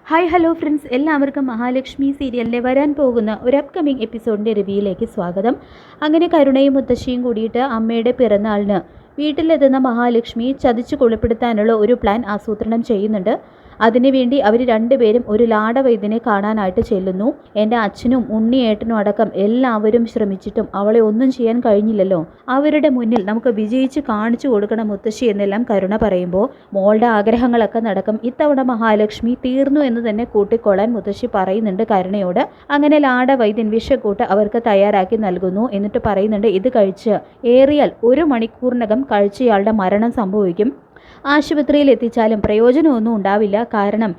Hi hello friends, എല്ലാവർക്കും മഹാലക്ഷ്മി സീരിയലിൻ്റെ വരാൻ പോകുന്ന ഒരു അപ്കമിങ് എപ്പിസോഡിൻ്റെ റിവ്യൂയിലേക്ക് സ്വാഗതം. അങ്ങനെ കരുണയും മുത്തശ്ശിയും കൂടിയിട്ട് അമ്മയുടെ പിറന്നാളിന് വീട്ടിലെത്തുന്ന മഹാലക്ഷ്മി ചതിച്ചു കൊലപ്പെടുത്താനുള്ള ഒരു പ്ലാൻ ആസൂത്രണം ചെയ്യുന്നുണ്ട്. അതിനുവേണ്ടി അവർ രണ്ടുപേരും ഒരു ലാടവൈദ്യനെ കാണാനായിട്ട് ചെല്ലുന്നു. എൻ്റെ അച്ഛനും ഉണ്ണിയേട്ടനും അടക്കം എല്ലാവരും ശ്രമിച്ചിട്ടും അവളെ ഒന്നും ചെയ്യാൻ കഴിഞ്ഞില്ലല്ലോ. അവരുടെ മുന്നിൽ നമുക്ക് വിജയിച്ച് കാണിച്ചു കൊടുക്കണം മുത്തശ്ശി എന്നെല്ലാം കരുണ പറയുമ്പോൾ മോളുടെ ആഗ്രഹങ്ങളൊക്കെ നടക്കും. ഇത്തവണ മഹാലക്ഷ്മി തീർന്നു എന്ന് തന്നെ കൂട്ടിക്കൊള്ളാൻ മുത്തശ്ശി പറയുന്നുണ്ട് കരുണയോട്. അങ്ങനെ ലാടവൈദ്യൻ വിഷക്കൂട്ട് അവർക്ക് തയ്യാറാക്കി നൽകുന്നു. എന്നിട്ട് പറയുന്നുണ്ട്, ഇത് കഴിച്ച് ഏറിയാൽ 1 മണിക്കൂറിനകം കഴിച്ചയാളുടെ മരണം സംഭവിക്കും. ആശുപത്രിയിൽ എത്തിച്ചാലും പ്രയോജനമൊന്നും ഉണ്ടാവില്ല. കാരണം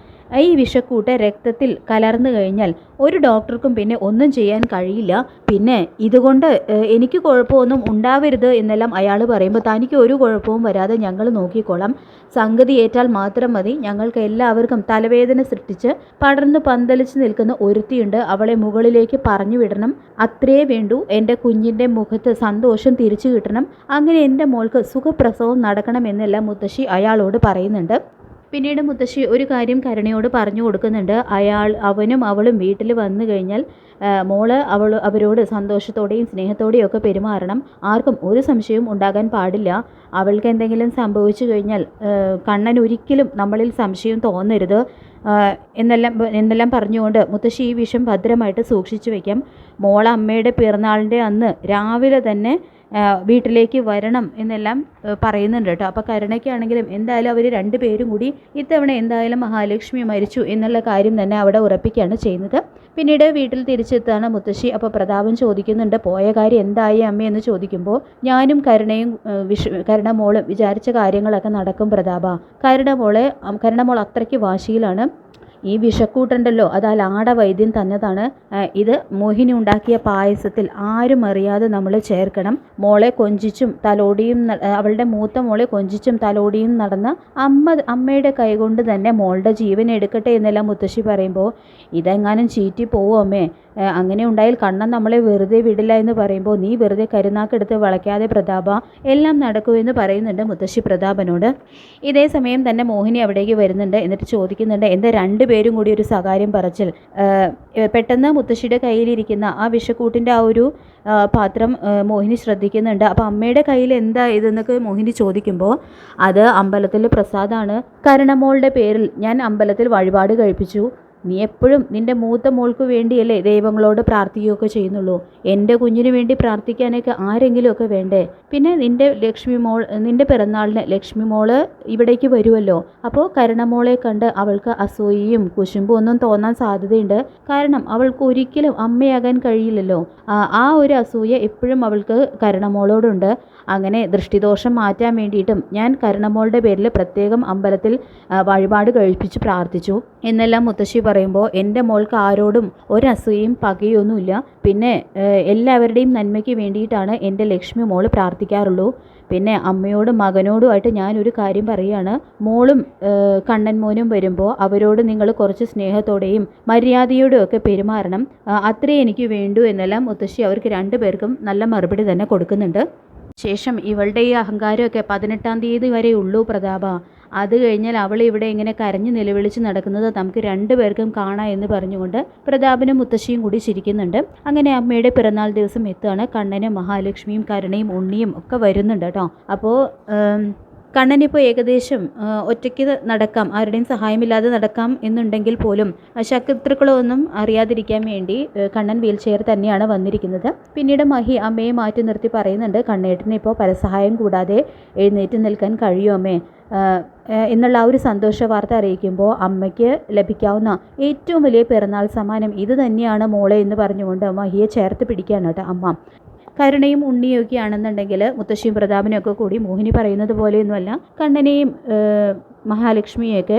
ഈ വിഷക്കൂട്ട് രക്തത്തിൽ കലർന്നു കഴിഞ്ഞാൽ ഒരു ഡോക്ടർക്കും പിന്നെ ഒന്നും ചെയ്യാൻ കഴിയില്ല. പിന്നെ ഇതുകൊണ്ട് എനിക്ക് കുഴപ്പമൊന്നും ഉണ്ടാവരുത് എന്നെല്ലാം അയാൾ പറയുമ്പോൾ, തനിക്ക് ഒരു കുഴപ്പവും വരാതെ ഞങ്ങൾ നോക്കിക്കോളാം, സംഗതി ഏറ്റാൽ മാത്രം മതി, ഞങ്ങൾക്ക് എല്ലാവർക്കും തലവേദന സൃഷ്ടിച്ച് പടർന്ന് പന്തലിച്ച് നിൽക്കുന്ന ഒരുത്തിയുണ്ട്, അവളെ മുകളിലേക്ക് പറഞ്ഞു വിടണം, അത്രേ വേണ്ടൂ, എൻ്റെ കുഞ്ഞിൻ്റെ മുഖത്ത് സന്തോഷം തിരിച്ചു കിട്ടണം, അങ്ങനെ എൻ്റെ മോൾക്ക് സുഖപ്രസവം നടക്കണം എന്നെല്ലാം മുത്തശ്ശി അയാളോട് പറയുന്നുണ്ട്. പിന്നീട് മുത്തശ്ശി ഒരു കാര്യം കരുണയോട് പറഞ്ഞു കൊടുക്കുന്നുണ്ട്. അവനും അവളും വീട്ടിൽ വന്നു കഴിഞ്ഞാൽ മോള് അവരോട് സന്തോഷത്തോടെയും സ്നേഹത്തോടെയും ഒക്കെ പെരുമാറണം. ആർക്കും ഒരു സംശയവും ഉണ്ടാകാൻ പാടില്ല. അവൾക്ക് എന്തെങ്കിലും കഴിഞ്ഞാൽ കണ്ണൻ ഒരിക്കലും നമ്മളിൽ സംശയം തോന്നരുത് എന്നെല്ലാം പറഞ്ഞുകൊണ്ട് മുത്തശ്ശി ഈ വിഷയം ഭദ്രമായിട്ട് സൂക്ഷിച്ചു വയ്ക്കാം. മോളെ അമ്മയുടെ പിറന്നാളിൻ്റെ അന്ന് രാവിലെ തന്നെ വീട്ടിലേക്ക് വരണം എന്നെല്ലാം പറയുന്നുണ്ട് കേട്ടോ. അപ്പോൾ കരുണയ്ക്കാണെങ്കിലും എന്തായാലും അവർ രണ്ടുപേരും കൂടി ഇത്തവണ എന്തായാലും മഹാലക്ഷ്മി മരിച്ചു എന്നുള്ള കാര്യം തന്നെ അവിടെ ഉറപ്പിക്കുകയാണ് ചെയ്യുന്നത്. പിന്നീട് വീട്ടിൽ തിരിച്ചെത്താണ് മുത്തശ്ശി. അപ്പോൾ പ്രതാപൻ ചോദിക്കുന്നുണ്ട്, പോയ കാര്യം എന്തായി അമ്മയെന്ന് ചോദിക്കുമ്പോൾ, ഞാനും കരുണ മോളും വിചാരിച്ച കാര്യങ്ങളൊക്കെ നടക്കും പ്രതാപ. കരുണ മോൾ അത്രയ്ക്ക് വാശിയിലാണ്. ഈ വിഷക്കൂട്ടുണ്ടല്ലോ, അത് ആ ലാടവൈദ്യൻ തന്നതാണ്. ഇത് മോഹിനി ഉണ്ടാക്കിയ പായസത്തിൽ ആരും അറിയാതെ നമ്മൾ ചേർക്കണം. മോളെ കൊഞ്ചിച്ചും തലോടിയും അവളുടെ മൂത്ത മോളെ കൊഞ്ചിച്ചും തലോടിയും നടന്ന അമ്മയുടെ കൈകൊണ്ട് തന്നെ മോളുടെ ജീവൻ എടുക്കട്ടെ എന്നെല്ലാം മുത്തശ്ശി പറയുമ്പോൾ, ഇതെങ്ങാനും ചീറ്റി പോവോ അമ്മേ, അങ്ങനെ ഉണ്ടായാൽ കണ്ണൻ നമ്മളെ വെറുതെ വിടില്ല എന്ന് പറയുമ്പോൾ, നീ വെറുതെ കരുനാക്കെടുത്ത് വളയ്ക്കാതെ പ്രതാപ, എല്ലാം നടക്കുമെന്ന് പറയുന്നുണ്ട് മുത്തശ്ശി പ്രതാപനോട്. ഇതേ സമയം തന്നെ മോഹിനി അവിടേക്ക് വരുന്നുണ്ട്. എന്നിട്ട് ചോദിക്കുന്നുണ്ട്, എന്താ രണ്ടുപേരും കൂടി ഒരു സ്വകാര്യം പറച്ചിൽ. പെട്ടെന്ന് മുത്തശ്ശിയുടെ കയ്യിലിരിക്കുന്ന ആ വിഷക്കൂട്ടിൻ്റെ ആ ഒരു പാത്രം മോഹിനി ശ്രദ്ധിക്കുന്നുണ്ട്. അപ്പോൾ അമ്മയുടെ കയ്യിൽ എന്താ ഇതെന്നൊക്കെ മോഹിനി ചോദിക്കുമ്പോൾ, അത് അമ്പലത്തിൽ പ്രസാദമാണ്, കരുണമോളുടെ പേരിൽ ഞാൻ അമ്പലത്തിൽ വഴിപാട് കഴിപ്പിച്ചു. നീ എപ്പോഴും നിൻ്റെ മൂത്ത മോൾക്ക് വേണ്ടിയല്ലേ ദൈവങ്ങളോട് പ്രാർത്ഥിക്കുകയൊക്കെ ചെയ്യുന്നുള്ളൂ. എൻ്റെ കുഞ്ഞിന് വേണ്ടി പ്രാർത്ഥിക്കാനൊക്കെ ആരെങ്കിലുമൊക്കെ വേണ്ടേ? പിന്നെ നിൻ്റെ പിറന്നാളിന് ലക്ഷ്മി മോള് ഇവിടേക്ക് വരുമല്ലോ. അപ്പോൾ കരുണമോളെ കണ്ട് അവൾക്ക് അസൂയയും കുശുമ്പും ഒന്നും തോന്നാൻ സാധ്യതയുണ്ട്. കാരണം അവൾക്ക് ഒരിക്കലും അമ്മയാകാൻ കഴിയില്ലല്ലോ. ആ ഒരു അസൂയ എപ്പോഴും അവൾക്ക് കരുണമോളോടുണ്ട്. അങ്ങനെ ദൃഷ്ടിദോഷം മാറ്റാൻ വേണ്ടിയിട്ടും ഞാൻ കരുണമോളുടെ പേരിൽ പ്രത്യേകം അമ്പലത്തിൽ വഴിപാട് കഴിപ്പിച്ച് പ്രാർത്ഥിച്ചു എന്നെല്ലാം മുത്തശ്ശി പറയുമ്പോൾ, എൻ്റെ മോൾക്ക് ആരോടും ഒരസൂയയും പകയൊന്നുമില്ല. പിന്നെ എല്ലാവരുടെയും നന്മയ്ക്ക് വേണ്ടിയിട്ടാണ് എൻ്റെ ലക്ഷ്മി മോള് പ്രാർത്ഥിക്കാറുള്ളൂ. പിന്നെ അമ്മയോടും മകനോടുമായിട്ട് ഞാനൊരു കാര്യം പറയുകയാണ്, മോളും കണ്ണൻ മോനും വരുമ്പോൾ അവരോട് നിങ്ങൾ കുറച്ച് സ്നേഹത്തോടെയും മര്യാദയോടും ഒക്കെ പെരുമാറണം, അത്രേ എനിക്ക് വേണ്ടൂ എന്നെല്ലാം മുത്തശ്ശി അവർക്ക് രണ്ടുപേർക്കും നല്ല മറുപടി തന്നെ കൊടുക്കുന്നുണ്ട്. ശേഷം ഇവളുടെ ഈ അഹങ്കാരമൊക്കെ 18-ാം തീയതി വരെ ഉള്ളൂ പ്രതാപ, അത് കഴിഞ്ഞാൽ അവൾ ഇവിടെ ഇങ്ങനെ കരഞ്ഞു നിലവിളിച്ച് നടക്കുന്നത് നമുക്ക് രണ്ടുപേർക്കും കാണാം എന്ന് പറഞ്ഞുകൊണ്ട് പ്രതാപനും മുത്തശ്ശിയും കൂടി ചിരിക്കുന്നുണ്ട്. അങ്ങനെ അമ്മയുടെ പിറന്നാൾ ദിവസം എത്തുകയാണ്. കണ്ണനും മഹാലക്ഷ്മിയും കരുണയും ഉണ്ണിയും ഒക്കെ വരുന്നുണ്ട് കേട്ടോ. അപ്പോൾ കണ്ണനിപ്പോൾ ഏകദേശം ഒറ്റയ്ക്ക് നടക്കാം, ആരുടെയും സഹായമില്ലാതെ നടക്കാം എന്നുണ്ടെങ്കിൽ പോലും ശത്രുക്കളൊന്നും അറിയാതിരിക്കാൻ വേണ്ടി കണ്ണൻ വീൽ ചെയർ തന്നെയാണ് വന്നിരിക്കുന്നത്. പിന്നീട് മഹി അമ്മയെ മാറ്റി നിർത്തി പറയുന്നുണ്ട്, കണ്ണേട്ടന് ഇപ്പോൾ പരസഹായം കൂടാതെ എഴുന്നേറ്റ് നിൽക്കാൻ കഴിയും അമ്മേ എന്നുള്ള ആ ഒരു സന്തോഷ വാർത്ത അറിയിക്കുമ്പോൾ, അമ്മയ്ക്ക് ലഭിക്കാവുന്ന ഏറ്റവും വലിയ പിറന്നാൾ സമ്മാനം ഇത് തന്നെയാണ് മോളെ എന്ന് പറഞ്ഞുകൊണ്ട് മഹിയെ ചേർത്ത് പിടിക്കുകയാണ് കേട്ടോ അമ്മ. കരുണയും ഉണ്ണിയൊക്കെ ആണെന്നുണ്ടെങ്കിൽ മുത്തശ്ശിയും പ്രതാപനും ഒക്കെ കൂടി മോഹിനി പറയുന്നത് പോലെയൊന്നുമല്ല, കണ്ണനെയും മഹാലക്ഷ്മിയൊക്കെ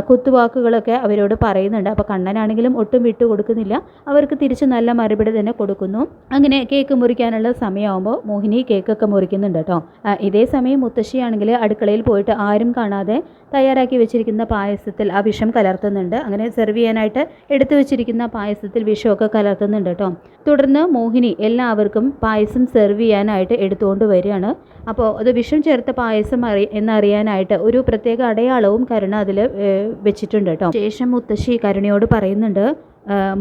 കുത്തുവാക്കുകളൊക്കെ അവരോട് പറയുന്നുണ്ട്. അപ്പോൾ കണ്ണനാണെങ്കിലും ഒട്ടും വിട്ടു കൊടുക്കുന്നില്ല, അവർക്ക് തിരിച്ച് നല്ല മറുപടി തന്നെ കൊടുക്കുന്നു. അങ്ങനെ കേക്ക് മുറിക്കാനുള്ള സമയമാകുമ്പോൾ മോഹിനി കേക്കൊക്കെ മുറിക്കുന്നുണ്ട് കേട്ടോ. ഇതേ സമയം മുത്തശ്ശിയാണെങ്കിൽ അടുക്കളയിൽ പോയിട്ട് ആരും കാണാതെ തയ്യാറാക്കി വെച്ചിരിക്കുന്ന പായസത്തിൽ ആ വിഷം കലർത്തുന്നുണ്ട്. അങ്ങനെ സെർവ് ചെയ്യാനായിട്ട് എടുത്തു വെച്ചിരിക്കുന്ന പായസത്തിൽ വിഷമൊക്കെ കലർത്തുന്നുണ്ട് കേട്ടോ. തുടർന്ന് മോഹിനി എല്ലാവർക്കും പായസം സെർവ് ചെയ്യാനായിട്ട് എടുത്തുകൊണ്ട് വരികയാണ്. അപ്പോൾ അത് വിഷം ചേർത്ത പായസം എന്നറിയാനായിട്ട് ഒരു പ്രത്യേക അടയാളവും കരുണ അതിൽ വെച്ചിട്ടുണ്ട് കേട്ടോ. ശേഷം മുത്തശ്ശി കരുണയോട് പറയുന്നുണ്ട്,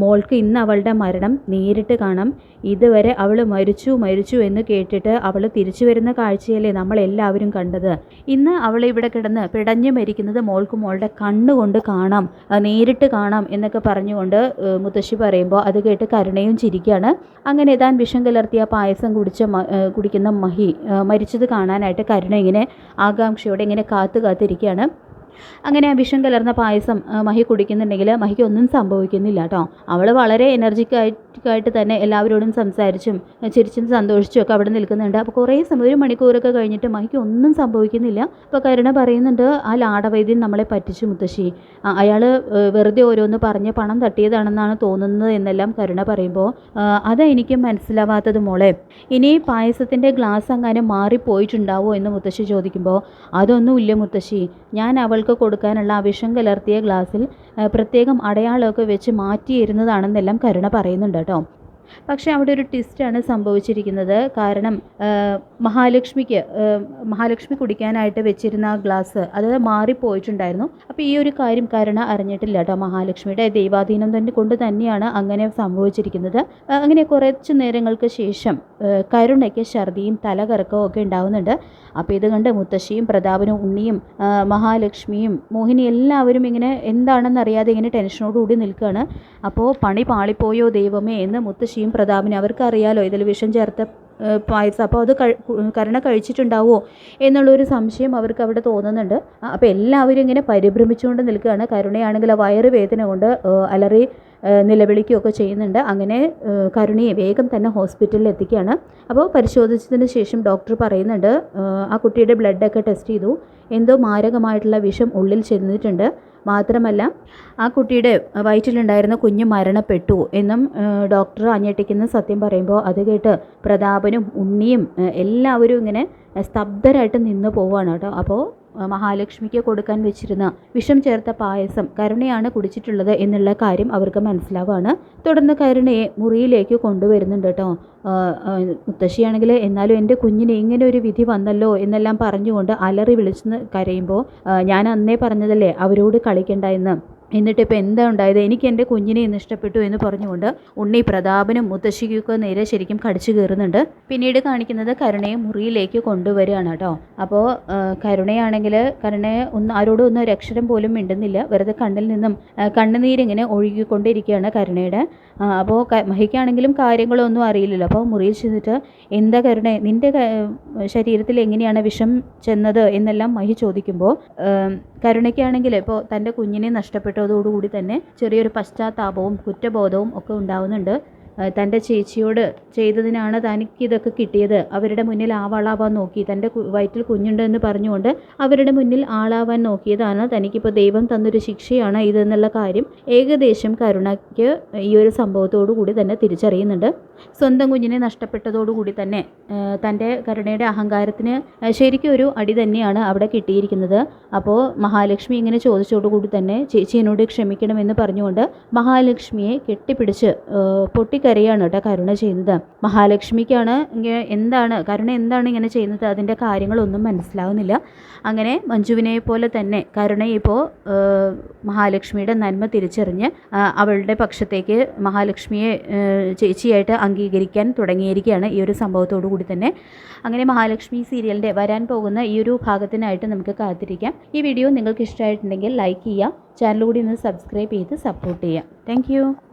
മോൾക്ക് ഇന്ന് അവളുടെ മരണം നേരിട്ട് കാണാം. ഇതുവരെ അവൾ മരിച്ചു എന്ന് കേട്ടിട്ട് അവൾ തിരിച്ചു വരുന്ന കാഴ്ചയല്ലേ നമ്മളെല്ലാവരും കണ്ടത്. ഇന്ന് അവൾ ഇവിടെ കിടന്ന് പിടഞ്ഞു മരിക്കുന്നത് മോൾക്ക് മോളുടെ കണ്ണുകൊണ്ട് കാണാം, നേരിട്ട് കാണാം എന്നൊക്കെ പറഞ്ഞുകൊണ്ട് മുത്തശ്ശി പറയുമ്പോൾ അത് കേട്ട് കരുണയും ചിരിക്കുകയാണ്. അങ്ങനെ താൻ വിഷം കലർത്തിയ പായസം കുടിക്കുന്ന മഹി മരിച്ചത് കാണാനായിട്ട് കരുണ ഇങ്ങനെ ആകാംക്ഷയോടെ ഇങ്ങനെ കാത്തിരിക്കുകയാണ്. അങ്ങനെ ആ വിഷം കലർന്ന പായസം മഹി കുടിക്കുന്നുണ്ടെങ്കിൽ മഹിക്ക് ഒന്നും സംഭവിക്കുന്നില്ല കേട്ടോ. അവൾ വളരെ എനർജിക്കായിട്ട് തന്നെ എല്ലാവരോടും സംസാരിച്ചും ചിരിച്ചും സന്തോഷിച്ചും ഒക്കെ അവിടെ നിൽക്കുന്നുണ്ട്. അപ്പോൾ കുറേ സമയം 1 മണിക്കൂറൊക്കെ കഴിഞ്ഞിട്ട് മഹിക്ക് ഒന്നും സംഭവിക്കുന്നില്ല. അപ്പോൾ കരുണ പറയുന്നുണ്ട്, ആ ലാടവൈദ്യൻ നമ്മളെ പറ്റിച്ചു മുത്തശ്ശി, അയാൾ വെറുതെ ഓരോന്ന് പറഞ്ഞ് പണം തട്ടിയതാണെന്നാണ് തോന്നുന്നത് എന്നെല്ലാം കരുണ പറയുമ്പോൾ അതാ എനിക്കും മനസ്സിലാവാത്തത് മോളെ. ഇനി പായസത്തിൻ്റെ ഗ്ലാസ് എങ്ങാനും മാറിപ്പോയിട്ടുണ്ടാവോ എന്ന് മുത്തശ്ശി ചോദിക്കുമ്പോൾ അതൊന്നുമില്ല മുത്തശ്ശി, ഞാൻ അവൾക്ക് കൊടുക്കാനുള്ള ആ വിഷം കലർത്തിയ ഗ്ലാസ്സിൽ പ്രത്യേകം അടയാളമൊക്കെ വെച്ച് മാറ്റിയിരുന്നതാണെന്നെല്ലാം കരുണ പറയുന്നുണ്ട് കേട്ടോ. പക്ഷേ അവിടെ ഒരു ട്വിസ്റ്റാണ് സംഭവിച്ചിരിക്കുന്നത്. കാരണം മഹാലക്ഷ്മി കുടിക്കാനായിട്ട് വെച്ചിരുന്ന ആ ഗ്ലാസ് അത് മാറിപ്പോയിട്ടുണ്ടായിരുന്നു. അപ്പോൾ ഈ ഒരു കാര്യം കരുണ അറിഞ്ഞിട്ടില്ല കേട്ടോ. മഹാലക്ഷ്മിയുടെ ദൈവാധീനം കൊണ്ട് തന്നെയാണ് അങ്ങനെ സംഭവിച്ചിരിക്കുന്നത്. അങ്ങനെ കുറച്ച് നേരങ്ങൾക്ക് ശേഷം കരുണയ്ക്ക് ഛർദിയും തലകറക്കവും ഒക്കെ ഉണ്ടാവുന്നുണ്ട്. അപ്പോൾ ഇത് കണ്ട് മുത്തശ്ശിയും പ്രതാപനും ഉണ്ണിയും മഹാലക്ഷ്മിയും മോഹിനി എല്ലാവരും ഇങ്ങനെ എന്താണെന്നറിയാതെ ഇങ്ങനെ ടെൻഷനോടുകൂടി നിൽക്കുകയാണ്. അപ്പോൾ പണി പാളിപ്പോയോ ദൈവമേ എന്ന് മുത്തശ്ശിയും പ്രതാപനും, അവർക്കറിയാലോ ഇതിൽ വിഷം ചേർത്ത പായസം, അപ്പോൾ അത് കരുണ കഴിച്ചിട്ടുണ്ടാവുമോ എന്നുള്ളൊരു സംശയം അവർക്ക് അവിടെ തോന്നുന്നുണ്ട്. അപ്പോൾ എല്ലാവരും ഇങ്ങനെ പരിഭ്രമിച്ചുകൊണ്ട് നിൽക്കുകയാണ്. കരുണയാണെങ്കിൽ ആ വയറുവേദന കൊണ്ട് അലറി നിലവിളിക്കുകയൊക്കെ ചെയ്യുന്നുണ്ട്. അങ്ങനെ കരുണയെ വേഗം തന്നെ ഹോസ്പിറ്റലിൽ എത്തിക്കുകയാണ്. അപ്പോൾ പരിശോധിച്ചതിന് ശേഷം ഡോക്ടർ പറയുന്നുണ്ട്, ആ കുട്ടിയുടെ ബ്ലഡൊക്കെ ടെസ്റ്റ് ചെയ്തു, എന്തോ മാരകമായിട്ടുള്ള വിഷം ഉള്ളിൽ ചെന്നിട്ടുണ്ട്. മാത്രമല്ല ആ കുട്ടിയുടെ വയറ്റിലുണ്ടായിരുന്ന കുഞ്ഞ് മരണപ്പെട്ടു എന്നും ഡോക്ടർ ഞെട്ടിക്കുന്ന സത്യം പറയുമ്പോൾ അത് കേട്ട് പ്രതാപനും ഉണ്ണിയും എല്ലാവരും ഇങ്ങനെ സ്തബ്ധരായിട്ട് നിന്ന് പോവുകയാണ് കേട്ടോ. അപ്പോൾ മഹാലക്ഷ്മിക്ക് കൊടുക്കാൻ വെച്ചിരുന്ന വിഷം ചേർത്ത പായസം കരുണയാണ് കുടിച്ചിട്ടുള്ളത് എന്നുള്ള കാര്യം അവർക്ക് മനസ്സിലാവുകയാണ്. തുടർന്ന് കരുണയെ മുറിയിലേക്ക് കൊണ്ടുവരുന്നുണ്ട് കേട്ടോ. മുത്തശ്ശിയാണെങ്കിൽ എന്നാലും എൻ്റെ കുഞ്ഞിന് ഇങ്ങനെ ഒരു വിധി വന്നല്ലോ എന്നെല്ലാം പറഞ്ഞുകൊണ്ട് അലറി വിളിച്ച് കരയുമ്പോൾ ഞാൻ അന്നേ പറഞ്ഞതല്ലേ അവരോട് കളിക്കണ്ട എന്ന്, എന്നിട്ടിപ്പോൾ എന്താ ഉണ്ടായത്, എനിക്ക് എൻ്റെ കുഞ്ഞിനെ ഇന്ന് ഇഷ്ടപ്പെട്ടു എന്ന് പറഞ്ഞുകൊണ്ട് ഉണ്ണി പ്രതാപനും മുത്തശ്ശിക്കൊക്കെ നേരെ ശരിക്കും കടിച്ചു കയറുന്നുണ്ട്. പിന്നീട് കാണിക്കുന്നത് കരുണയെ മുറിയിലേക്ക് കൊണ്ടുവരികയാണ് കേട്ടോ. അപ്പോൾ കരുണയാണെങ്കിൽ ആരോടും ഒന്നും ഒരക്ഷരം പോലും മിണ്ടുന്നില്ല. വെറുതെ കണ്ണിൽ നിന്നും കണ്ണുനീരിങ്ങനെ ഒഴുകിക്കൊണ്ടിരിക്കുകയാണ് കരുണയുടെ. അപ്പോൾ മഹിക്കാണെങ്കിലും കാര്യങ്ങളൊന്നും അറിയില്ലല്ലോ. അപ്പോൾ മുറിയിൽ ചെന്നിട്ട് എന്താ കരുണ, നിൻ്റെ ശരീരത്തിൽ എങ്ങനെയാണ് വിഷം ചെന്നത് എന്നെല്ലാം മഹി ചോദിക്കുമ്പോൾ കരുണയ്ക്കാണെങ്കിൽ ഇപ്പോൾ തൻ്റെ കുഞ്ഞിനെ നഷ്ടപ്പെട്ടതോടുകൂടി തന്നെ ചെറിയൊരു പശ്ചാത്താപവും കുറ്റബോധവും ഒക്കെ ഉണ്ടാവുന്നുണ്ട്. തൻ്റെ ചേച്ചിയോട് ചെയ്തതിനാണ് തനിക്കിതൊക്കെ കിട്ടിയത്. അവരുടെ മുന്നിൽ ആളാവാൻ നോക്കി, തൻ്റെ വയറ്റിൽ കുഞ്ഞുണ്ടെന്ന് പറഞ്ഞുകൊണ്ട് അവരുടെ മുന്നിൽ ആളാവാൻ നോക്കിയതാണ്. തനിക്കിപ്പോൾ ദൈവം തന്നൊരു ശിക്ഷയാണ് ഇതെന്നുള്ള കാര്യം ഏകദേശം കരുണയ്ക്ക് ഈ ഒരു സംഭവത്തോടു കൂടി തന്നെ തിരിച്ചറിയുന്നുണ്ട്. സ്വന്തം കുഞ്ഞിനെ നഷ്ടപ്പെട്ടതോടുകൂടി തന്നെ തൻ്റെ കരുണയുടെ അഹങ്കാരത്തിന് ശരിക്കും ഒരു അടി തന്നെയാണ് അവിടെ കിട്ടിയിരിക്കുന്നത്. അപ്പോൾ മഹാലക്ഷ്മി ഇങ്ങനെ ചോദിച്ചതോടുകൂടി തന്നെ ചേച്ചി എന്നോട് ക്ഷമിക്കണമെന്ന് പറഞ്ഞുകൊണ്ട് മഹാലക്ഷ്മിയെ കെട്ടിപ്പിടിച്ച് പൊട്ടിക്കരയാണ് കേട്ടോ കരുണ ചെയ്യുന്നത്. മഹാലക്ഷ്മിക്കാണ് കരുണ എന്താണ് ഇങ്ങനെ ചെയ്യുന്നത്, അതിൻ്റെ കാര്യങ്ങളൊന്നും മനസ്സിലാവുന്നില്ല. അങ്ങനെ മഞ്ജുവിനെ പോലെ തന്നെ കരുണ ഇപ്പോൾ മഹാലക്ഷ്മിയുടെ നന്മ തിരിച്ചറിഞ്ഞ് അവളുടെ പക്ഷത്തേക്ക് മഹാലക്ഷ്മിയെ ചേച്ചിയായിട്ട് അംഗീകരിക്കാൻ തുടങ്ങിയിരിക്കുകയാണ് ഈ ഒരു സംഭവത്തോടു കൂടി തന്നെ. അങ്ങനെ മഹാലക്ഷ്മി സീരിയലിൻ്റെ വരാൻ പോകുന്ന ഈ ഒരു ഭാഗത്തിനായിട്ട് നമുക്ക് കാത്തിരിക്കാം. ഈ വീഡിയോ നിങ്ങൾക്ക് ഇഷ്ടമായിട്ടുണ്ടെങ്കിൽ ലൈക്ക് ചെയ്യുക, ചാനൽ കൂടി ഒന്ന് സബ്സ്ക്രൈബ് ചെയ്ത് സപ്പോർട്ട് ചെയ്യുക. താങ്ക്